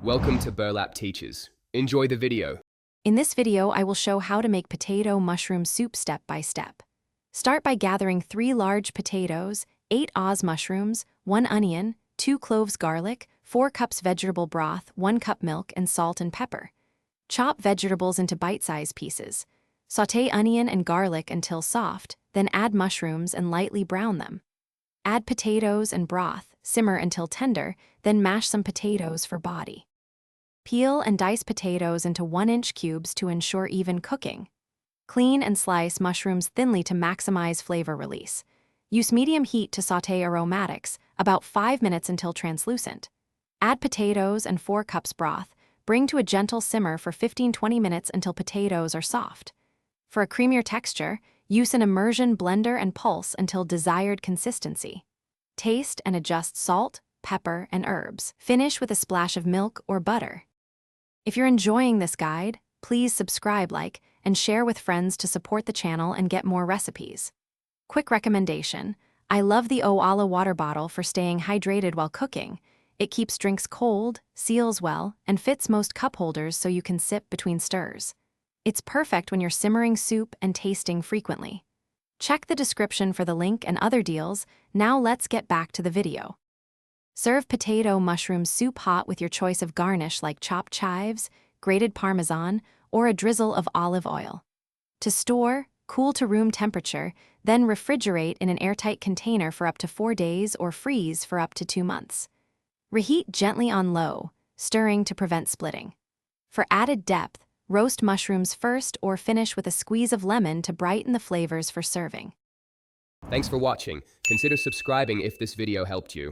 Welcome to Burlap Teachers. Enjoy the video. In this video, I will show how to make potato mushroom soup step by step. Start by gathering 3 large potatoes, 8 Oz mushrooms, 1 onion, 2 cloves garlic, 4 cups vegetable broth, 1 cup milk, and salt and pepper. Chop vegetables into bite-sized pieces. Sauté onion and garlic until soft, then add mushrooms and lightly brown them. Add potatoes and broth, simmer until tender, then mash some potatoes for body. Peel and dice potatoes into 1-inch cubes to ensure even cooking. Clean and slice mushrooms thinly to maximize flavor release. Use medium heat to sauté aromatics, about 5 minutes until translucent. Add potatoes and 4 cups broth. Bring to a gentle simmer for 15-20 minutes until potatoes are soft. For a creamier texture, use an immersion blender and pulse until desired consistency. Taste and adjust salt, pepper, and herbs. Finish with a splash of milk or butter. If you're enjoying this guide, please subscribe, like, and share with friends to support the channel and get more recipes. Quick recommendation: I love the Oala water bottle for staying hydrated while cooking. It keeps drinks cold, seals well, and fits most cup holders so you can sip between stirs. It's perfect when you're simmering soup and tasting frequently. Check the description for the link and other deals. Now let's get back to the video. Serve potato mushroom soup hot with your choice of garnish like chopped chives, grated Parmesan, or a drizzle of olive oil. To store, cool to room temperature, then refrigerate in an airtight container for up to 4 days or freeze for up to 2 months. Reheat gently on low, stirring to prevent splitting. For added depth, roast mushrooms first or finish with a squeeze of lemon to brighten the flavors for serving. Thanks for watching. Consider subscribing if this video helped you.